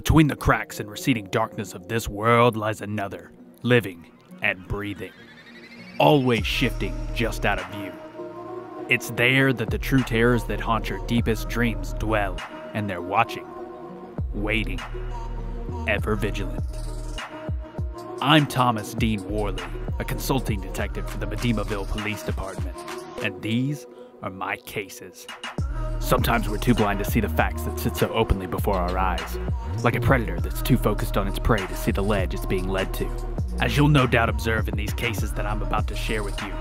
Between the cracks and receding darkness of this world lies another, living and breathing, always shifting just out of view. It's there that the true terrors that haunt your deepest dreams dwell, and they're watching, waiting, ever vigilant. I'm Thomas Dean Worley, a consulting detective for the Medimaville Police Department, and these are my cases. Sometimes we're too blind to see the facts that sit so openly before our eyes, like a predator that's too focused on its prey to see the ledge it's being led to. As you'll no doubt observe in these cases that I'm about to share with you,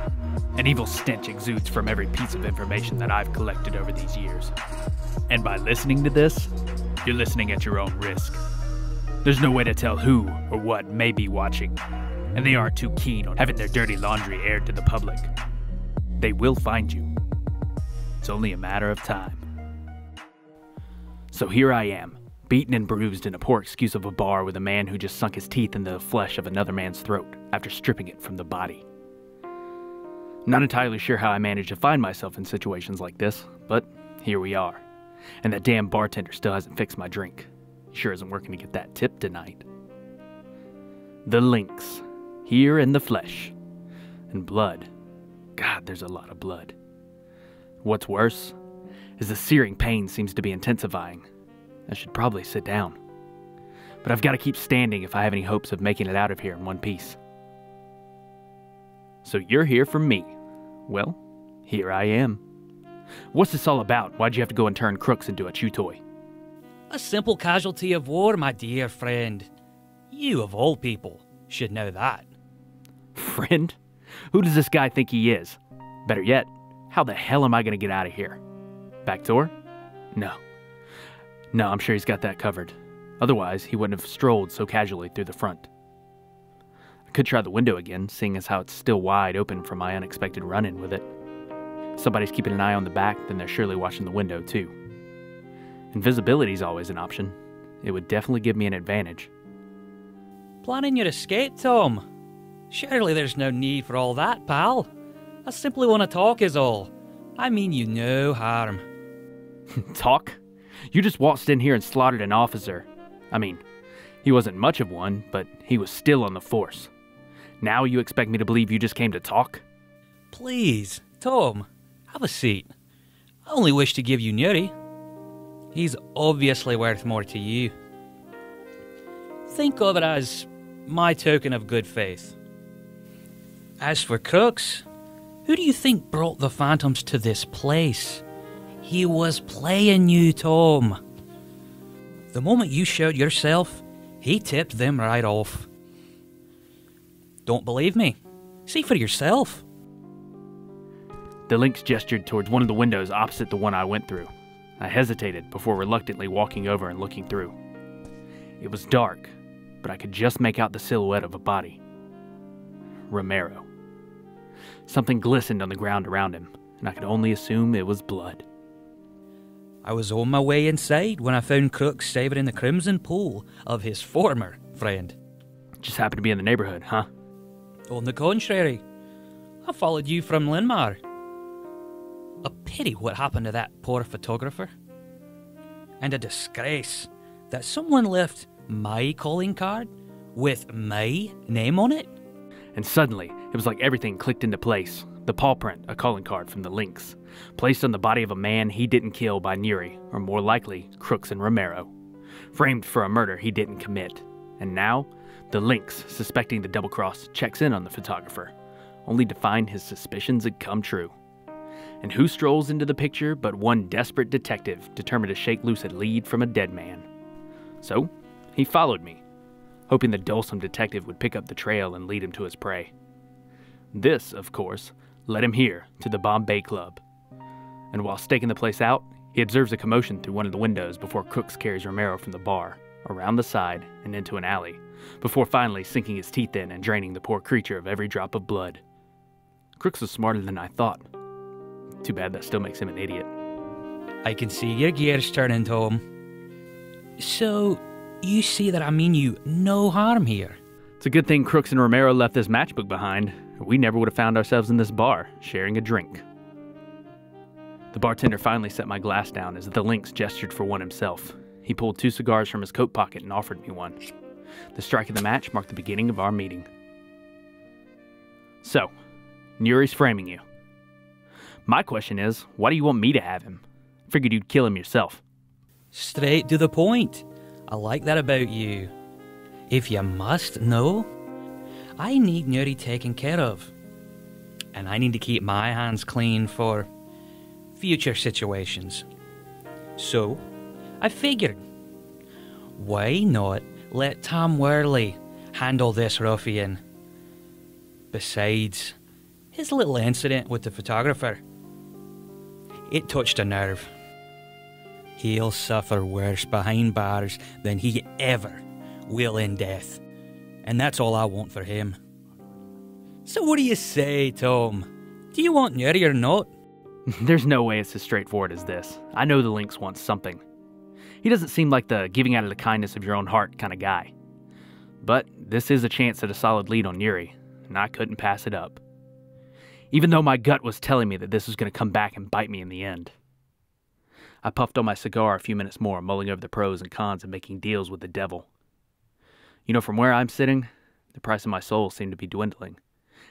an evil stench exudes from every piece of information that I've collected over these years. And by listening to this, you're listening at your own risk. There's no way to tell who or what may be watching, and they aren't too keen on having their dirty laundry aired to the public. They will find you. It's only a matter of time. So here I am, beaten and bruised in a poor excuse of a bar with a man who just sunk his teeth into the flesh of another man's throat after stripping it from the body. Not entirely sure how I managed to find myself in situations like this, but here we are. And that damn bartender still hasn't fixed my drink. He sure isn't working to get that tip tonight. The Lynx, here in the flesh. And blood. God, there's a lot of blood. What's worse is the searing pain seems to be intensifying. I should probably sit down. But I've got to keep standing if I have any hopes of making it out of here in one piece. So you're here for me. Well, here I am. What's this all about? Why'd you have to go and turn crooks into a chew toy? A simple casualty of war, my dear friend. You, of all people, should know that. Friend? Who does this guy think he is? Better yet, how the hell am I going to get out of here? Back door? No, I'm sure he's got that covered. Otherwise, he wouldn't have strolled so casually through the front. I could try the window again, seeing as how it's still wide open from my unexpected run-in with it. If somebody's keeping an eye on the back, then they're surely watching the window too. Invisibility's always an option. It would definitely give me an advantage. Planning your escape, Tom? Surely there's no need for all that, pal. I simply want to talk is all. I mean you no harm. Talk? You just waltzed in here and slaughtered an officer. I mean, he wasn't much of one, but he was still on the force. Now you expect me to believe you just came to talk? Please, Tom, have a seat. I only wish to give you Nuri. He's obviously worth more to you. Think of it as my token of good faith. As for Crooks, who do you think brought the phantoms to this place? He was playing you, Tom. The moment you showed yourself, he tipped them right off. Don't believe me? See for yourself. The Lynx gestured towards one of the windows opposite the one I went through. I hesitated before reluctantly walking over and looking through. It was dark, but I could just make out the silhouette of a body. Romero. Something glistened on the ground around him, and I could only assume it was blood. I was on my way inside when I found Crooks savouring the crimson pool of his former friend. Just happened to be in the neighborhood, huh? On the contrary, I followed you from Linmar. A pity what happened to that poor photographer. And a disgrace that someone left my calling card with my name on it. And suddenly, it was like everything clicked into place. The paw print, a calling card from the Lynx, placed on the body of a man he didn't kill by Nuri, or more likely, Crooks and Romero. Framed for a murder he didn't commit. And now, the Lynx, suspecting the double-cross, checks in on the photographer, only to find his suspicions had come true. And who strolls into the picture but one desperate detective determined to shake loose a lead from a dead man? So, he followed me, hoping the dulcet detective would pick up the trail and lead him to his prey. This, of course, led him here to the Bombay Club. And while staking the place out, he observes a commotion through one of the windows before Crooks carries Romero from the bar, around the side, and into an alley, before finally sinking his teeth in and draining the poor creature of every drop of blood. Crooks was smarter than I thought. Too bad that still makes him an idiot. I can see your gears turning, Tom. So, you see that I mean you no harm here? It's a good thing Crooks and Romero left this matchbook behind. We never would have found ourselves in this bar, sharing a drink. The bartender finally set my glass down as the Lynx gestured for one himself. He pulled 2 cigars from his coat pocket and offered me one. The strike of the match marked the beginning of our meeting. So, Nuri's framing you. My question is, why do you want me to have him? Figured you'd kill him yourself. Straight to the point. I like that about you. If you must know, I need Nuri taken care of. And I need to keep my hands clean for future situations. So, I figured, why not let Tom Worley handle this ruffian? Besides, his little incident with the photographer, it touched a nerve. He'll suffer worse behind bars than he ever will in death. And that's all I want for him. So what do you say, Tom? Do you want Nuri or not? There's no way it's as straightforward as this. I know the Lynx wants something. He doesn't seem like the giving out of the kindness of your own heart kind of guy. But this is a chance at a solid lead on Nuri, and I couldn't pass it up. Even though my gut was telling me that this was going to come back and bite me in the end. I puffed on my cigar a few minutes more, mulling over the pros and cons of making deals with the devil. You know, from where I'm sitting, the price of my soul seemed to be dwindling,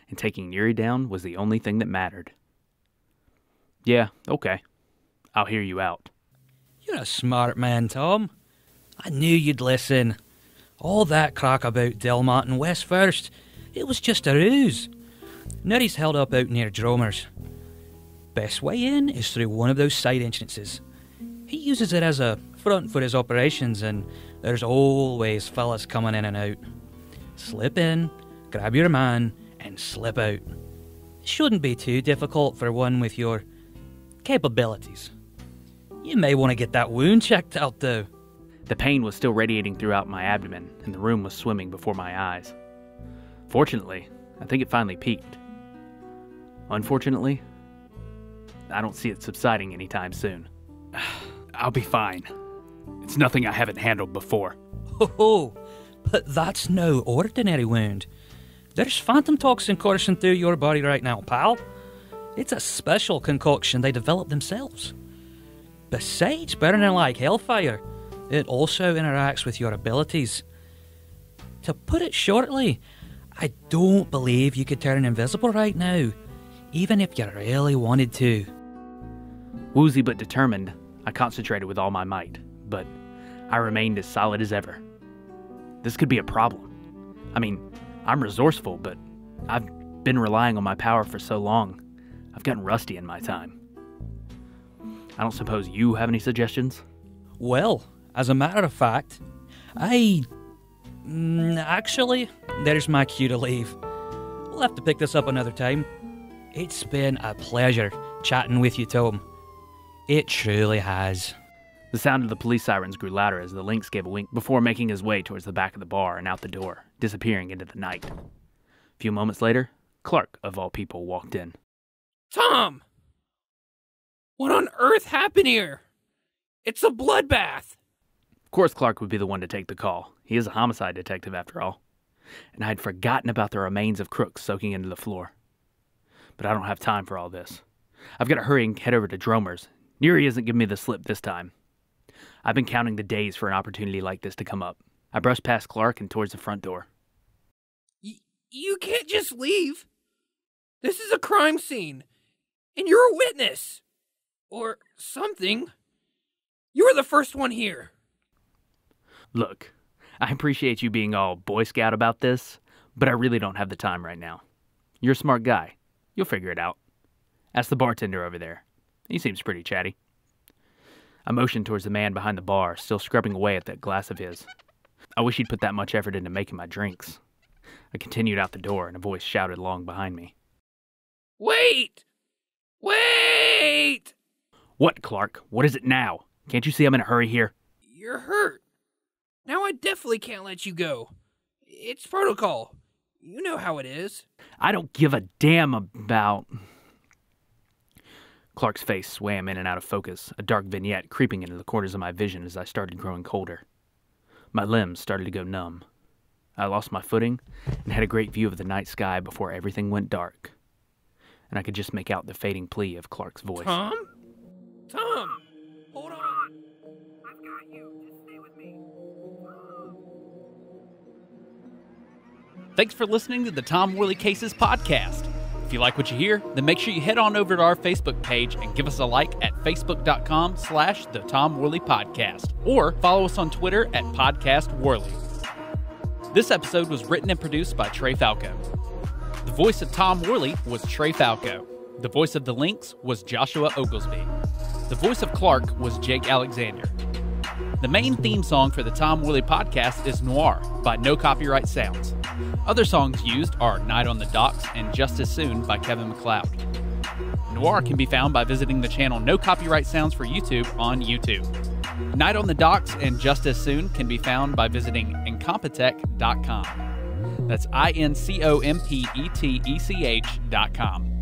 and taking Nuri down was the only thing that mattered. Yeah, okay. I'll hear you out. You're a smart man, Tom. I knew you'd listen. All that crack about Delmont and West First, it was just a ruse. Nuri's held up out near Dromer's. Best way in is through one of those side entrances. He uses it as a front for his operations, and there's always fellas coming in and out. Slip in, grab your man, and slip out. It shouldn't be too difficult for one with your capabilities. You may want to get that wound checked out, though. The pain was still radiating throughout my abdomen, and the room was swimming before my eyes. Fortunately, I think it finally peaked. Unfortunately, I don't see it subsiding anytime soon. I'll be fine. It's nothing I haven't handled before. Oh, but that's no ordinary wound. There's phantom toxin coursing through your body right now, pal. It's a special concoction they developed themselves. Besides burning like hellfire, it also interacts with your abilities. To put it shortly, I don't believe you could turn invisible right now, even if you really wanted to. Woozy but determined, I concentrated with all my might, but I remained as solid as ever. This could be a problem. I mean, I'm resourceful, but I've been relying on my power for so long, I've gotten rusty in my time. I don't suppose you have any suggestions? Well, as a matter of fact, actually, there's my cue to leave. We'll have to pick this up another time. It's been a pleasure chatting with you, Tom. It truly has. The sound of the police sirens grew louder as the Lynx gave a wink before making his way towards the back of the bar and out the door, disappearing into the night. A few moments later, Clark, of all people, walked in. Tom! What on earth happened here? It's a bloodbath! Of course Clark would be the one to take the call. He is a homicide detective after all. And I had forgotten about the remains of crooks soaking into the floor. But I don't have time for all this. I've got to hurry and head over to Dromer's. Nuri isn't giving me the slip this time. I've been counting the days for an opportunity like this to come up. I brushed past Clark and towards the front door. You can't just leave. This is a crime scene. And you're a witness. Or something. You were the first one here. Look, I appreciate you being all Boy Scout about this, but I really don't have the time right now. You're a smart guy. You'll figure it out. Ask the bartender over there. He seems pretty chatty. I motioned towards the man behind the bar, still scrubbing away at that glass of his. I wish he'd put that much effort into making my drinks. I continued out the door, and a voice shouted along behind me. Wait! Wait! What, Clark? What is it now? Can't you see I'm in a hurry here? You're hurt. Now I definitely can't let you go. It's protocol. You know how it is. I don't give a damn about... Clark's face swam in and out of focus, a dark vignette creeping into the corners of my vision as I started growing colder. My limbs started to go numb. I lost my footing and had a great view of the night sky before everything went dark. And I could just make out the fading plea of Clark's voice. Tom? Tom! Hold on! I've got you. Just stay with me. Thanks for listening to the Tom Worley Cases podcast. If you like what you hear, then make sure you head on over to our Facebook page and give us a like at facebook.com/The Tom Worley Podcast, or follow us on Twitter at Podcast Worley. This episode was written and produced by Trey Falco. The voice of Tom Worley was Trey Falco. The voice of the Lynx was Joshua Oglesby. The voice of Clark was Jake Alexander. The main theme song for the Tom Worley podcast is Noir by No Copyright Sounds. Other songs used are Night on the Docks and Just As Soon by Kevin MacLeod. Noir can be found by visiting the channel No Copyright Sounds for YouTube on YouTube. Night on the Docks and Just As Soon can be found by visiting incompetech.com. That's INCOMPETECH.com.